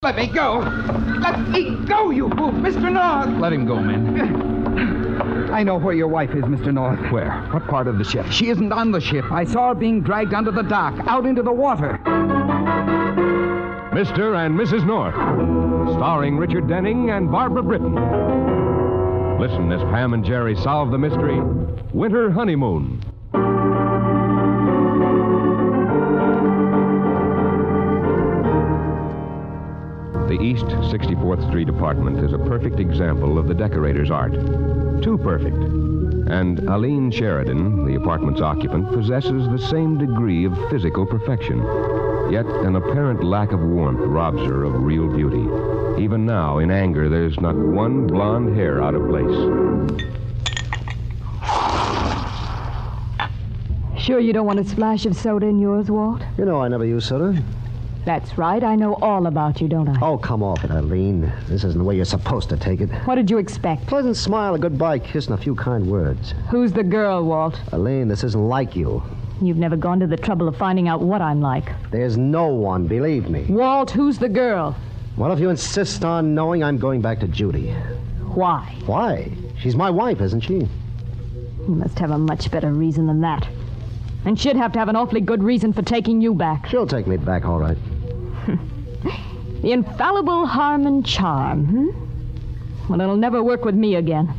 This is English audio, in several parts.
Let me go. Let me go, you fool, Mr. North. Let him go, men. I know where your wife is, Mr. North. Where? What part of the ship? She isn't on the ship. I saw her being dragged onto the dock, out into the water. Mr. and Mrs. North, starring Richard Denning and Barbara Britton. Listen as Pam and Jerry solve the mystery, Winter Honeymoon. The East 64th Street apartment is a perfect example of the decorator's art. Too perfect. And Aline Sheridan, the apartment's occupant, possesses the same degree of physical perfection. Yet an apparent lack of warmth robs her of real beauty. Even now, in anger, there's not one blonde hair out of place. Sure you don't want a splash of soda in yours, Walt? You know I never use soda. That's right. I know all about you, don't I? Oh, come off it, Eileen. This isn't the way you're supposed to take it. What did you expect? Pleasant smile, a goodbye kiss, and a few kind words. Who's the girl, Walt? Eileen, this isn't like you. You've never gone to the trouble of finding out what I'm like. There's no one, believe me. Walt, who's the girl? Well, if you insist on knowing, I'm going back to Judy. Why? Why? She's my wife, isn't she? You must have a much better reason than that. And she'd have to have an awfully good reason for taking you back. She'll take me back, all right. The infallible harm and charm, Well, it'll never work with me again.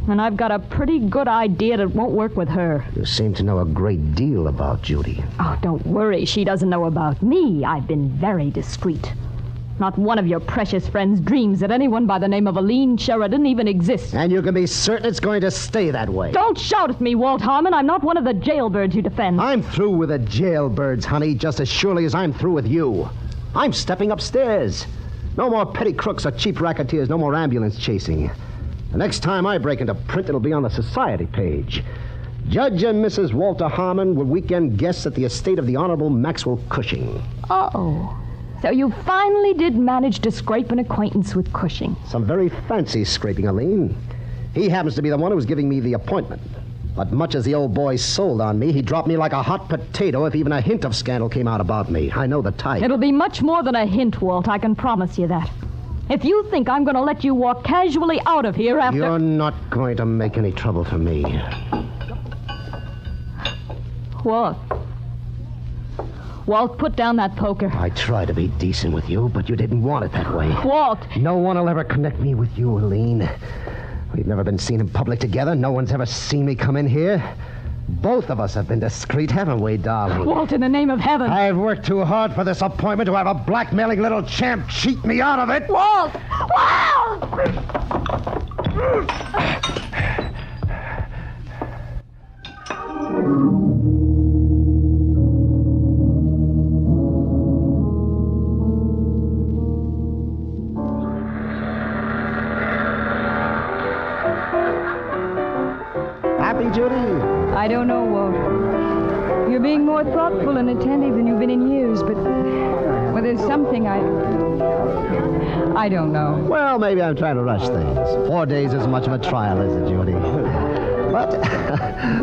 And I've got a pretty good idea that it won't work with her. You seem to know a great deal about Judy. Oh, don't worry. She doesn't know about me. I've been very discreet. Not one of your precious friends dreams that anyone by the name of Aline Sheridan even exists. And you can be certain it's going to stay that way. Don't shout at me, Walt Harmon. I'm not one of the jailbirds you defend. I'm through with the jailbirds, honey, just as surely as I'm through with you. I'm stepping upstairs. No more petty crooks or cheap racketeers, no more ambulance chasing. The next time I break into print, it'll be on the society page. Judge and Mrs. Walter Harmon were weekend guests at the estate of the Honorable Maxwell Cushing. Oh, so you finally did manage to scrape an acquaintance with Cushing. Some very fancy scraping, Aline. He happens to be the one who was giving me the appointment. But much as the old boy sold on me, he dropped me like a hot potato if even a hint of scandal came out about me. I know the type. It'll be much more than a hint, Walt. I can promise you that. If you think I'm going to let you walk casually out of here after... You're not going to make any trouble for me. Walt. Walt, put down that poker. I tried to be decent with you, but you didn't want it that way. Walt! No one will ever connect me with you, Aline. We've never been seen in public together. No one's ever seen me come in here. Both of us have been discreet, haven't we, darling? Walt, in the name of heaven. I've worked too hard for this appointment to have a blackmailing little champ cheat me out of it. Walt! Walt! Happy, Judy? I don't know, Walt. You're being more thoughtful and attentive than you've been in years, but... Well, there's something I don't know. Well, maybe I'm trying to rush things. 4 days isn't much of a trial, is it, Judy? But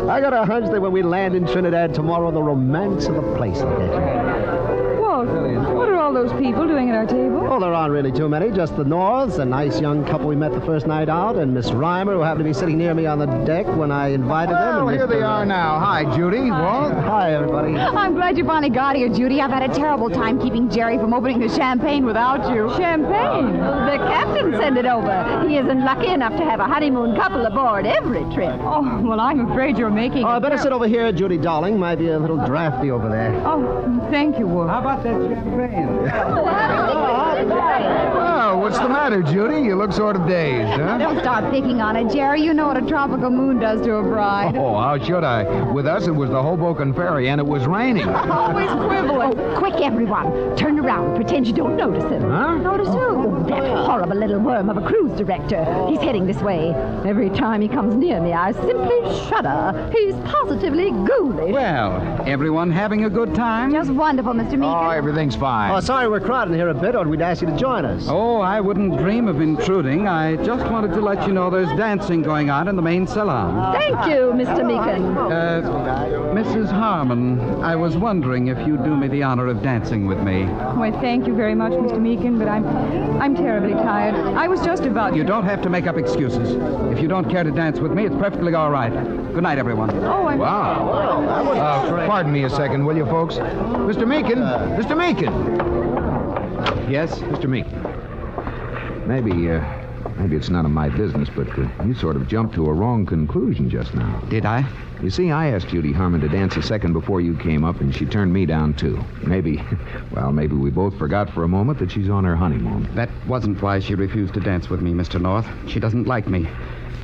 I got a hunch that when we land in Trinidad tomorrow, the romance of the place will get you. Walt, what are all those people doing at our table? Oh, there aren't really too many. Just the Norths, a nice young couple we met the first night out, and Miss Reimer, who happened to be sitting near me on the deck when I invited them. Well, and here Mr. they are now. Hi, Judy. Walt. Hi, everybody. I'm glad you finally got here, Judy. I've had a terrible time keeping Jerry from opening the champagne without you. Champagne? The captain sent it over. He isn't lucky enough to have a honeymoon couple aboard every trip. Oh, well, I'm afraid you're making Oh, I better sit over here, Judy, darling. Might be a little drafty over there. Oh, thank you, Walt. How about that champagne? Oh, what's the matter, Judy? You look sort of dazed, huh? Don't start picking on it, Jerry. You know what a tropical moon does to a bride. Oh, how should I? With us, it was the Hoboken Ferry, and it was raining. Always quibbling. Oh, quick, everyone. Turn around. Pretend you don't notice him. Huh? Notice who? Oh, that horrible little worm of a cruise director. He's heading this way. Every time he comes near me, I simply shudder. He's positively ghoulish. Well, everyone having a good time? Just wonderful, Mr. Meeker. Oh, everything's fine. Oh, sorry sorry we're crowding here a bit, or we'd ask you to join us. Oh, I wouldn't dream of intruding. I just wanted to let you know there's dancing going on in the main salon. Thank you, Mr. Meekin. Mrs. Harmon, I was wondering if you'd do me the honor of dancing with me. Why, thank you very much, Mr. Meekin, but I'm terribly tired. I was just about You don't have to make up excuses. If you don't care to dance with me, it's perfectly all right. Good night, everyone. Oh, I'm... Wow. Pardon me a second, will you, folks? Mr. Meekin! Mr. Meekin! Yes? Mr. Meekin. Maybe it's none of my business, but you sort of jumped to a wrong conclusion just now. Did I? You see, I asked Judy Harmon to dance a second before you came up, and she turned me down, too. Maybe we both forgot for a moment that she's on her honeymoon. That wasn't why she refused to dance with me, Mr. North. She doesn't like me.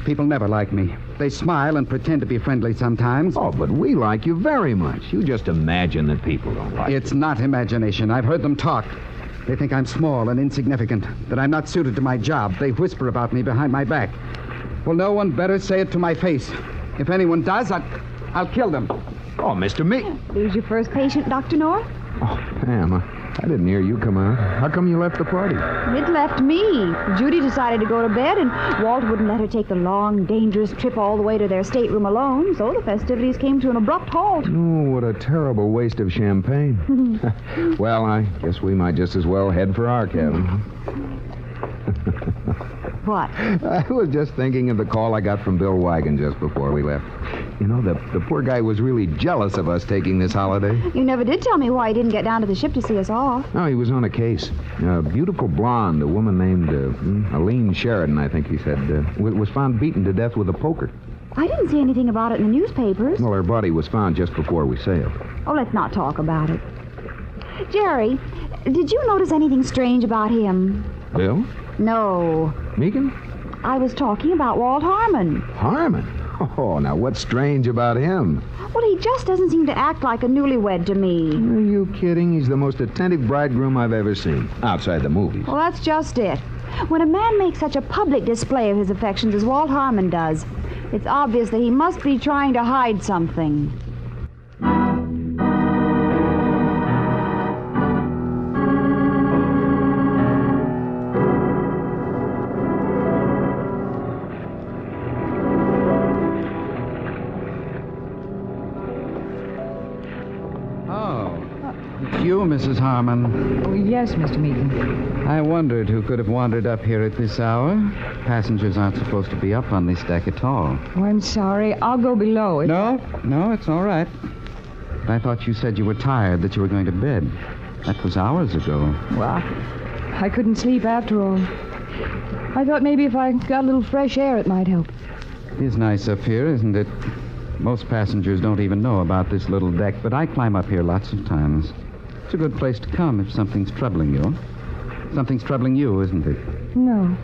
People never like me. They smile and pretend to be friendly sometimes. Oh, but we like you very much. You just imagine that people don't like you. It's not imagination. I've heard them talk. They think I'm small and insignificant, that I'm not suited to my job. They whisper about me behind my back. Well, no one better say it to my face. If anyone does, I'll kill them. Oh, Mr. Meekin. Who's your first patient, Dr. North? Oh, Pam, I didn't hear you come out. How come you left the party? It left me. Judy decided to go to bed, and Walt wouldn't let her take the long, dangerous trip all the way to their stateroom alone, so the festivities came to an abrupt halt. Oh, what a terrible waste of champagne. Well, I guess we might just as well head for our cabin. What? I was just thinking of the call I got from Bill Wagon just before we left. You know, the poor guy was really jealous of us taking this holiday. You never did tell me why he didn't get down to the ship to see us off. No, he was on a case. A beautiful blonde, a woman named Aline Sheridan, I think he said, was found beaten to death with a poker. I didn't see anything about it in the newspapers. Well, her body was found just before we sailed. Oh, let's not talk about it. Jerry, did you notice anything strange about him? Bill? No. Meekin? I was talking about Walt Harmon. Harmon? Oh, now what's strange about him? Well, he just doesn't seem to act like a newlywed to me. Are you kidding? He's the most attentive bridegroom I've ever seen, outside the movies. Well, that's just it. When a man makes such a public display of his affections as Walt Harmon does, it's obvious that he must be trying to hide something. You, Mrs. Harmon. Oh, yes, Mr. Meekin. I wondered who could have wandered up here at this hour. Passengers aren't supposed to be up on this deck at all. Oh, I'm sorry. I'll go below. No, it's all right. I thought you said you were tired, that you were going to bed. That was hours ago. Well, I couldn't sleep after all. I thought maybe if I got a little fresh air, it might help. It is nice up here, isn't it? Most passengers don't even know about this little deck, but I climb up here lots of times. It's a good place to come if something's troubling you. Something's troubling you, isn't it? No.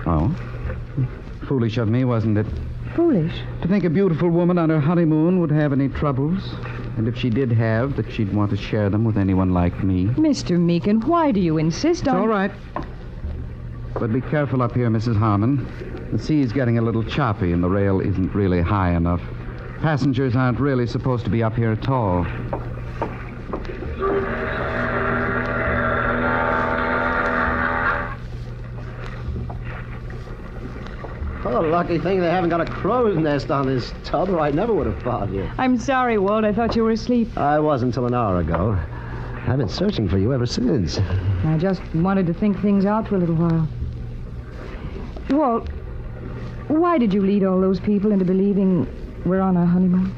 Oh? Foolish of me, wasn't it? Foolish? To think a beautiful woman on her honeymoon would have any troubles. And if she did have, that she'd want to share them with anyone like me. Mr. Meekin, why do you insist on... It's all right. But be careful up here, Mrs. Harmon. The sea's getting a little choppy and the rail isn't really high enough. Passengers aren't really supposed to be up here at all. Oh, lucky thing they haven't got a crow's nest on this tub, or I never would have found you. I'm sorry, Walt. I thought you were asleep. I was until an hour ago. I've been searching for you ever since. I just wanted to think things out for a little while. Walt, why did you lead all those people into believing we're on our honeymoon?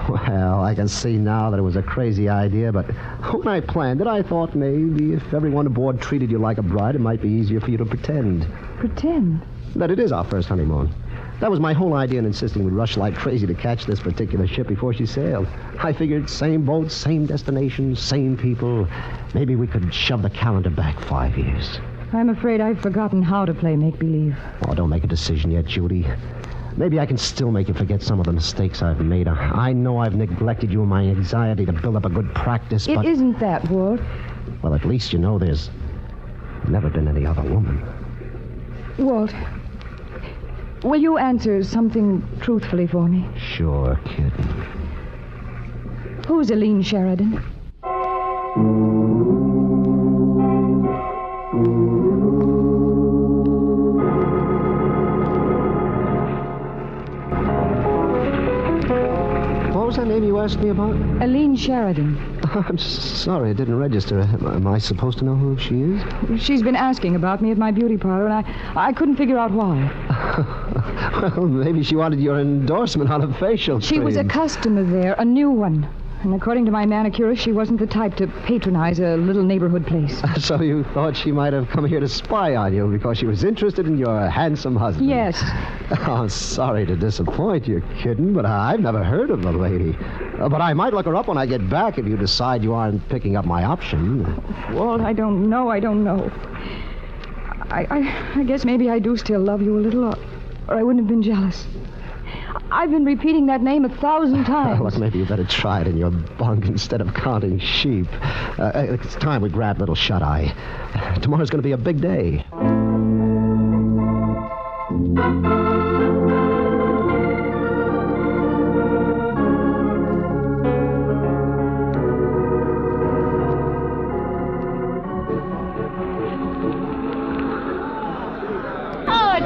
Well, I can see now that it was a crazy idea, but when I planned it, I thought maybe if everyone aboard treated you like a bride, it might be easier for you to pretend. Pretend? That it is our first honeymoon. That was my whole idea in insisting we rush like crazy to catch this particular ship before she sailed. I figured same boat, same destination, same people. Maybe we could shove the calendar back 5 years. I'm afraid I've forgotten how to play make-believe. Oh, don't make a decision yet, Judy. Maybe I can still make you forget some of the mistakes I've made. I know I've neglected you in my anxiety to build up a good practice, but... It isn't that, Walt. Well, at least you know there's never been any other woman. Walt, will you answer something truthfully for me? Sure, kitten. Who's Aline Sheridan? asked me about? Aline Sheridan. I'm sorry, I didn't register. Am I supposed to know who she is? She's been asking about me at my beauty parlor, and I couldn't figure out why. Well, maybe she wanted your endorsement on a facial She was a cream. customer there, a new one. And according to my manicurist, she wasn't the type to patronize a little neighborhood place. So you thought she might have come here to spy on you because she was interested in your handsome husband? Yes. Oh, I'm sorry to disappoint you, kitten, but I've never heard of the lady. But I might look her up when I get back if you decide you aren't picking up my option. Walt, I don't know. I guess maybe I do still love you a little, or I wouldn't have been jealous. I've been repeating that name 1,000 times. Look, maybe you better try it in your bunk instead of counting sheep. It's time we grab little Shut-Eye. Tomorrow's going to be a big day.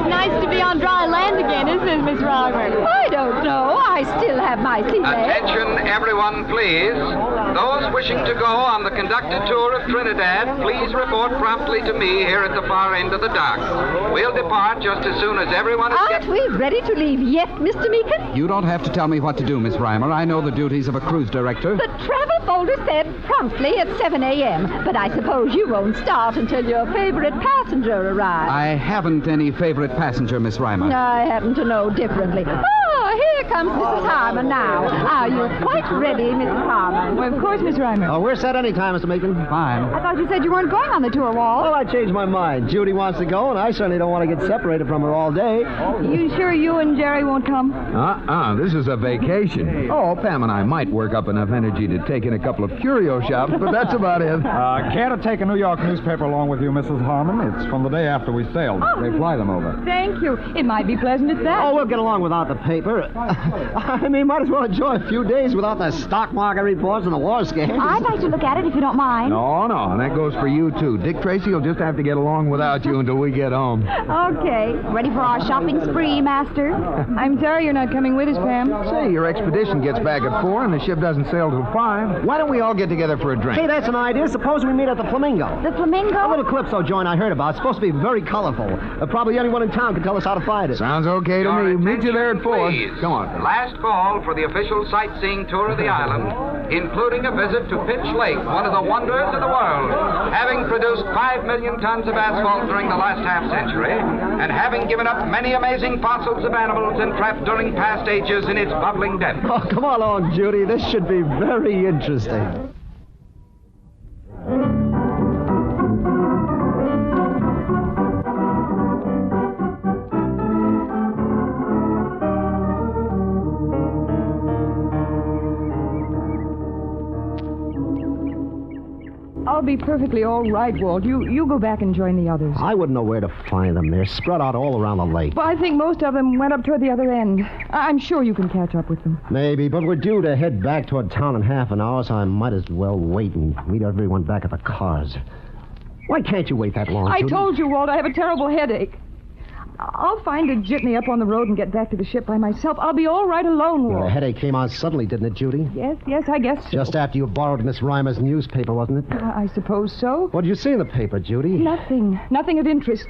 Nice to be on dry land again, isn't it, Miss Robert? I don't know. I still have my sea legs. Attention, everyone, please. Those wishing to go on the conducted tour of Trinidad, please report promptly to me here at the far end of the dock. We'll depart just as soon as everyone is... Aren't we ready to leave yet, Mr. Meekin? You don't have to tell me what to do, Miss Reimer. I know the duties of a cruise director. The travel folder said promptly at 7 a.m., but I suppose you won't start until your favorite passenger arrives. I haven't any favorite passenger, Miss Reimer. I happen to know differently. Oh, here comes Mrs. Harmon now. Are you quite ready, Mrs. Harmon? Well, of course, Miss Reimer. Oh, we're set any time, Mr. Meekin. Fine. I thought you said you weren't going on the tour, Walt. Well, I changed my mind. Judy wants to go, and I certainly don't want to get separated from her all day. You sure you and Jerry won't come? This is a vacation. Oh, Pam and I might work up enough energy to take in a couple of curio shops, but that's about it. Care to take a New York newspaper along with you, Mrs. Harmon? It's from the day after we sailed. They fly them over. Thank you. It might be pleasant at that. Oh, we'll get along without the paper. I mean, might as well enjoy a few days without the stock market reports and the war scams. I'd like to look at it if you don't mind. No, and that goes for you, too. Dick Tracy will just have to get along without you until we get home. Okay. Ready for our shopping spree, Master? I'm sorry you're not coming with us, Pam. Say, your expedition gets back at 4 and the ship doesn't sail till 5. Why don't we all get together for a drink? Hey, that's an idea. Suppose we meet at the Flamingo. The A Flamingo? little calypso joint I heard about. It's supposed to be very colorful. Probably anyone in town can tell us how to find it. Sounds okay to me. Meet you there at 4. Please. Come on. Last call for the official sightseeing tour of the island, including a visit to Pitch Lake, one of the wonders of the world, having produced 5 million tons of asphalt during the last half-century, and having given up many amazing fossils of animals entrapped during past ages in its bubbling depths. Oh, come along, Judy. This should be very interesting. I'll be perfectly all right, Walt. You go back and join the others. I wouldn't know where to find them. They're spread out all around the lake. Well, I think most of them went up toward the other end. I'm sure you can catch up with them. Maybe, but we're due to head back toward town in half an hour, so I might as well wait and meet everyone back at the cars. Why can't you wait that long, I Judy? told you, Walt, I have a terrible headache. I'll find a jitney up on the road and get back to the ship by myself. I'll be all right alone, The Walt. headache came on suddenly, didn't it, Judy? Yes, I guess so. Just after you borrowed Miss Reimer's newspaper, wasn't it? I suppose so. What did you see in the paper, Judy? Nothing of interest.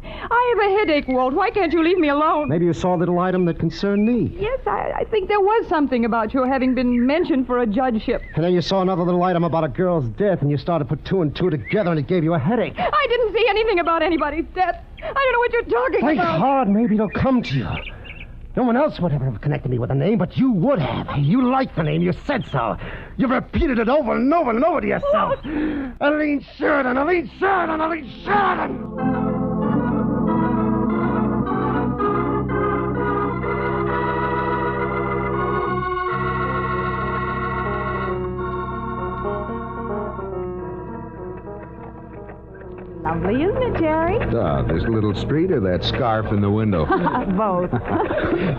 I have a headache, Walt. Why can't you leave me alone? Maybe you saw a little item that concerned me. Yes, I think there was something about your having been mentioned for a judgeship. And then you saw another little item about a girl's death, and you started to put 2 and 2 together, and it gave you a headache. I didn't see anything about anybody's death. I don't know what you're talking Think about. hard, maybe it'll come to you. No one else would ever have connected me with the name, but you would have. You liked the name. You said so. You've repeated it over and over and over to yourself. Aline Sheridan, Aline Sheridan, Aline Sheridan! Lovely, isn't it, Jerry? This little street or that scarf in the window? Both.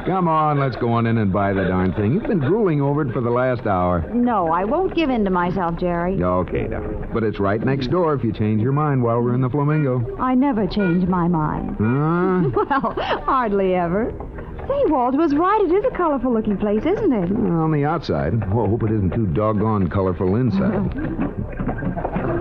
Come on, let's go on in and buy the darn thing. You've been drooling over it for the last hour. No, I won't give in to myself, Jerry. Okay, darling. But it's right next door if you change your mind while we're in the Flamingo. I never change my mind. Huh? Well, hardly ever. Say, Walt was right. It is a colorful-looking place, isn't it? On the outside. Well, hope it isn't too doggone colorful inside.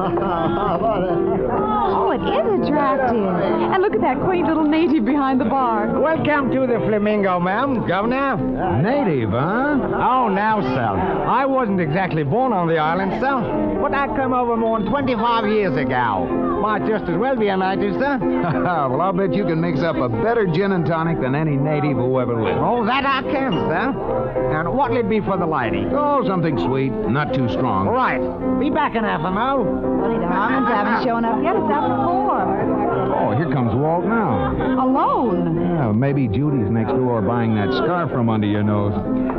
Oh, it is attractive. And look at that quaint little native behind the bar. Welcome to the Flamingo, ma'am. Governor? Native, huh? Oh, now, sir. I wasn't exactly born on the island, sir. But I come over more than 25 years ago. Might just as well be a native, sir. Well, I'll bet you can mix up a better gin and tonic than any native who ever lived. Oh, that I can, sir. And what'll it be for the lady? Oh, something sweet, not too strong. All right. Be back in half an hour. Funny, the Harmons haven't shown up yet. It's after 4. Oh, here comes Walt now. Alone. Yeah, maybe Judy's next door buying that scarf from under your nose.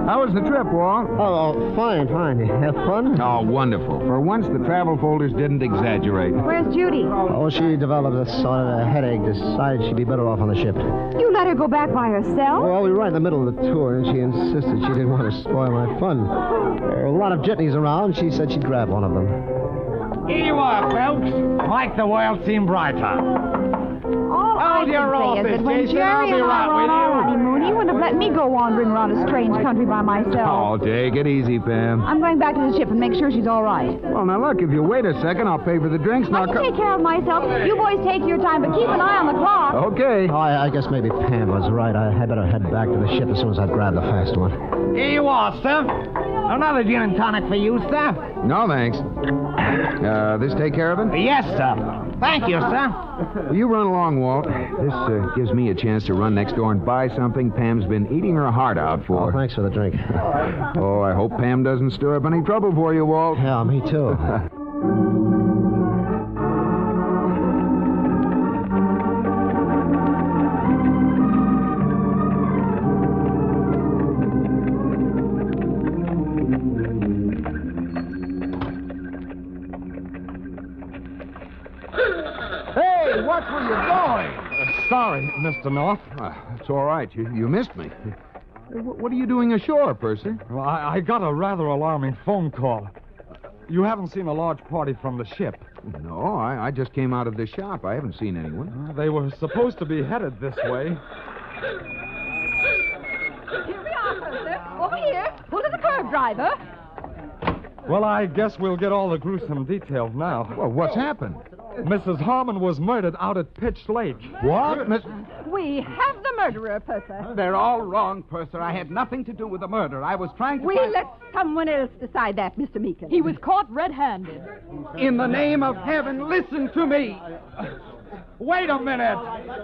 How was the trip, Walt? Oh, fine. Have fun? Oh, wonderful. For once, the travel folders didn't exaggerate. Where's Judy? Oh, she developed a sort of a headache. Decided she'd be better off on the ship. You let her go back by herself? Well, we were right in the middle of the tour, and she insisted she didn't want to spoil my fun. There were a lot of jitneys around. She said she'd grab one of them. Here you are, folks. Make the world seem brighter. All I your can say is office, that when Jason. I'll Jerry be and I right were on with our you. honeymoon, he wouldn't have let me go wandering around a strange country by myself. Oh, take it easy, Pam. I'm going back to the ship and make sure she's all right. Well, now, look, if you wait a second, I'll pay for the drinks. I can take care of myself. You boys take your time, but keep an eye on the clock. Okay. Oh, I guess maybe Pam was right. I had better head back to the ship as soon as I grab the fast one. Here you are, sir. Another gin and tonic for you, sir. No, thanks. This take care of it? Yes, sir. Thank you, sir. You run along, Walt. This gives me a chance to run next door and buy something Pam's been eating her heart out for. Oh, thanks for the drink. Oh, I hope Pam doesn't stir up any trouble for you, Walt. Yeah, me too. Hey, watch where you're going. Sorry, Mr. North. It's all right. You missed me. What are you doing ashore, Purser? Well, I got a rather alarming phone call. You haven't seen a large party from the ship. No, I just came out of the shop. I haven't seen anyone. They were supposed to be headed this way. Here we are, Purser. Over here. Pull to the curb, driver. Well, I guess we'll get all the gruesome details now. Well, what's happened? Mrs. Harmon was murdered out at Pitch Lake. What? We have the murderer, Purser. They're all wrong, Purser. I had nothing to do with the murder. I was trying to We'll let someone else decide that, Mr. Meekin. He was caught red-handed. In the name of heaven, listen to me. Wait a minute.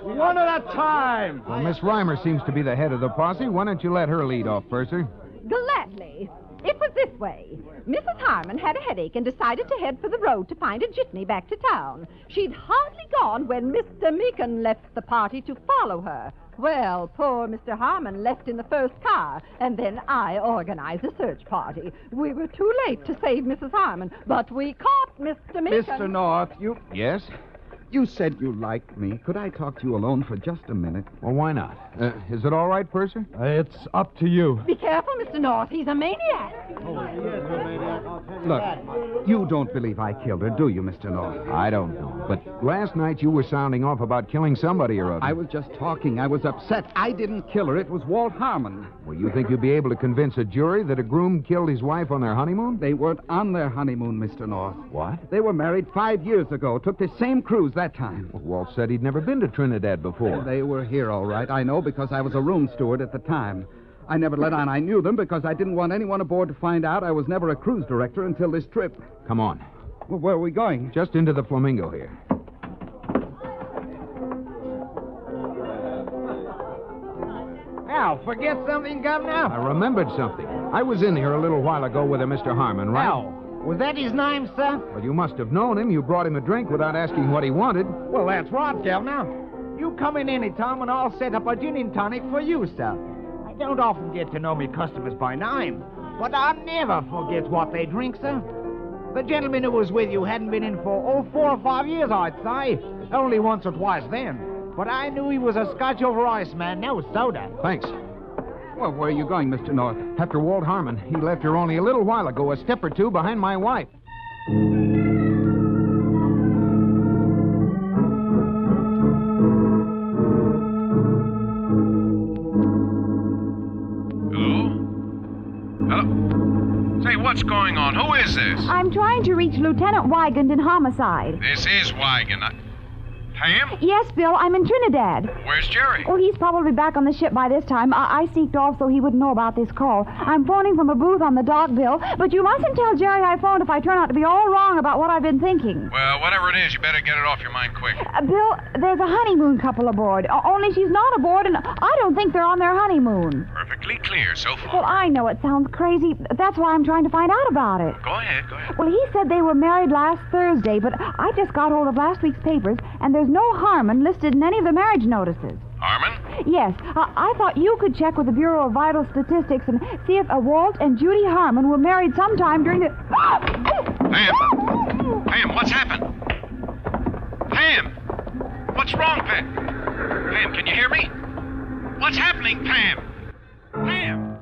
One at a time. Well, Miss Reimer seems to be the head of the posse. Why don't you let her lead off, Purser? Gladly. It was this way. Mrs. Harmon had a headache and decided to head for the road to find a jitney back to town. She'd hardly gone when Mr. Meekin left the party to follow her. Well, poor Mr. Harmon left in the first car, and then I organized a search party. We were too late to save Mrs. Harmon, but we caught Mr. Meekin. Mr. North, Yes? you said you liked me. Could I talk to you alone for just a minute? Well, why not? Is it all right, Purser? It's up to you. Be careful, Mr. North. He's a maniac. Look, you don't believe I killed her, do you, Mr. North? I don't know. But last night you were sounding off about killing somebody or other. I was just talking. I was upset. I didn't kill her. It was Walt Harmon. Well, you think you'll be able to convince a jury that a groom killed his wife on their honeymoon? They weren't on their honeymoon, Mr. North. What? They were married 5 years ago. Took the same cruise that time. Well, Walt said he'd never been to Trinidad before. They were here, all right. I know because I was a room steward at the time. I never let on I knew them because I didn't want anyone aboard to find out I was never a cruise director until this trip. Come on. Well, where are we going? Just into the Flamingo here. Now, forget something, Governor? I remembered something. I was in here a little while ago with a Mr. Harmon, right? Now, was that his name, sir? Well, you must have known him. You brought him a drink without asking what he wanted. Well, that's right, Governor. You come in any time and I'll set up a gin and tonic for you, sir. I don't often get to know me customers by name, but I never forget what they drink, sir. The gentleman who was with you hadn't been in for, 4 or 5 years, I'd say. Only once or twice then. But I knew he was a Scotch over ice man, no soda. Thanks. Well, where are you going, Mr. North? After Walt Harmon. He left here only a little while ago, a step or two behind my wife. Say, what's going on? Who is this? I'm trying to reach Lieutenant Wygand in homicide. This is Wygand. Pam? Yes, Bill, I'm in Trinidad. Where's Jerry? Oh, he's probably back on the ship by this time. I sneaked off so he wouldn't know about this call. I'm phoning from a booth on the dock, Bill, but you mustn't tell Jerry I phoned if I turn out to be all wrong about what I've been thinking. Well, whatever it is, you better get it off your mind quick. Bill, there's a honeymoon couple aboard. Only she's not aboard, and I don't think they're on their honeymoon. Perfectly clear so far. Well, I know it sounds crazy. That's why I'm trying to find out about it. Go ahead. Well, he said they were married last Thursday, but I just got hold of last week's papers, and there's no Harmon listed in any of the marriage notices. Harmon? Yes. I thought you could check with the Bureau of Vital Statistics and see if Walt and Judy Harmon were married sometime during the... Pam! Pam, what's happened? Pam! What's wrong, Pam? Pam, can you hear me? What's happening, Pam? Pam!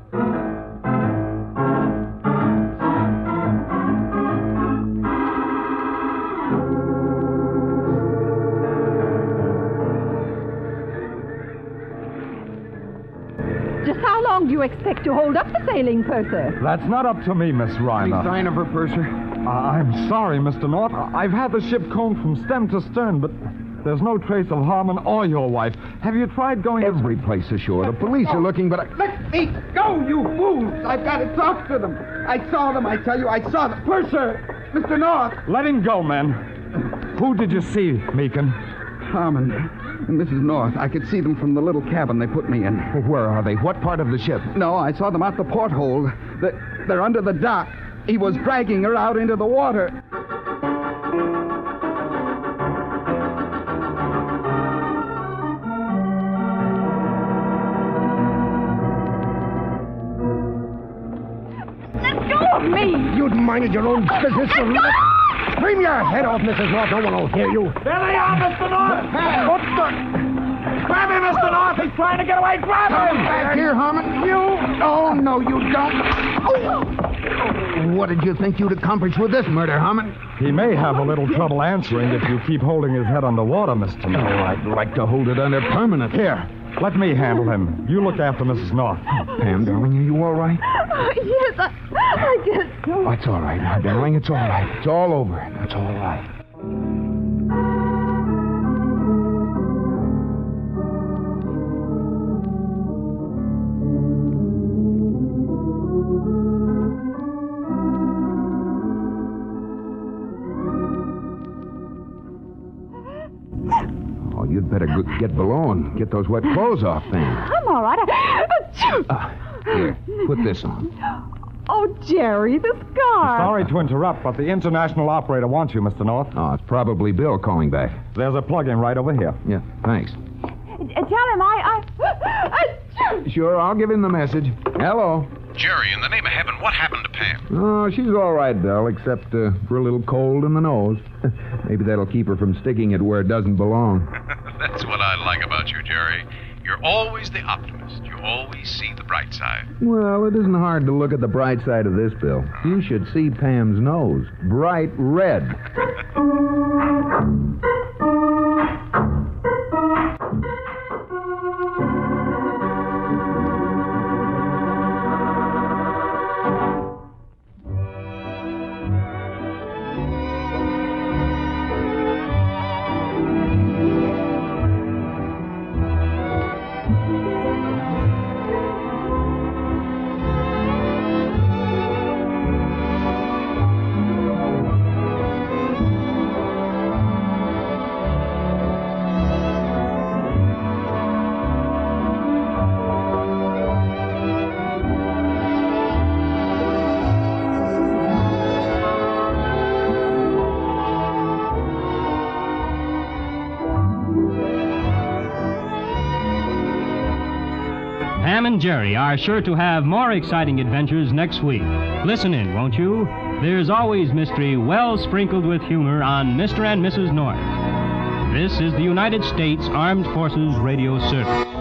Just how long do you expect to hold up the sailing, Purser? That's not up to me, Miss Any Reiner. sign of her, Purser? I'm sorry, Mr. North. I've had the ship combed from stem to stern, but there's no trace of Harmon or your wife. Have you tried going... Every place ashore. The police are looking, but Let me go, you fools! I've got to talk to them. I saw them, I tell you. I saw them. Purser! Mr. North! Let him go, men. Who did you see, Meekin? Harmon and Mrs. North. I could see them from the little cabin they put me in. where are they? What part of the ship? No, I saw them out the porthole. They're under the dock. He was dragging her out into the water. Let go of me! You'd minded your own business. Scream your head off, Mrs. North. No one will hear you. There they are, Mr. North! What the... Grab him, Mr. North! He's trying to get away! Grab him! Back here, Harmon. You? Oh, no, you don't. What did you think you'd accomplish with this murder, Harmon? He may have a little trouble answering if you keep holding his head underwater, Mr. North. Oh, I'd like to hold it under permanent. Here, let me handle him. You look after Mrs. North. Pam, darling, are you all right? Yes, I guess so. Oh, it's all right now, darling. It's all right. It's all over. It's all right. Oh, you'd better get below and get those wet clothes off, Pam. I'm all right. Here, put this on. Oh, Jerry, the scar. Sorry to interrupt, but the international operator wants you, Mr. North. Oh, it's probably Bill calling back. There's a plug-in right over here. Yeah, thanks. Tell him Sure, I'll give him the message. Hello. Jerry, in the name of heaven, what happened to Pam? Oh, she's all right, Bill, except for a little cold in the nose. Maybe that'll keep her from sticking it where it doesn't belong. That's what I like about you, Jerry. You're always the optimist. You always see the bright side. Well, it isn't hard to look at the bright side of this, Bill. You should see Pam's nose. Bright red. Pam and Jerry are sure to have more exciting adventures next week. Listen in, won't you? There's always mystery, well sprinkled with humor on Mr. and Mrs. North. This is the United States Armed Forces Radio Service.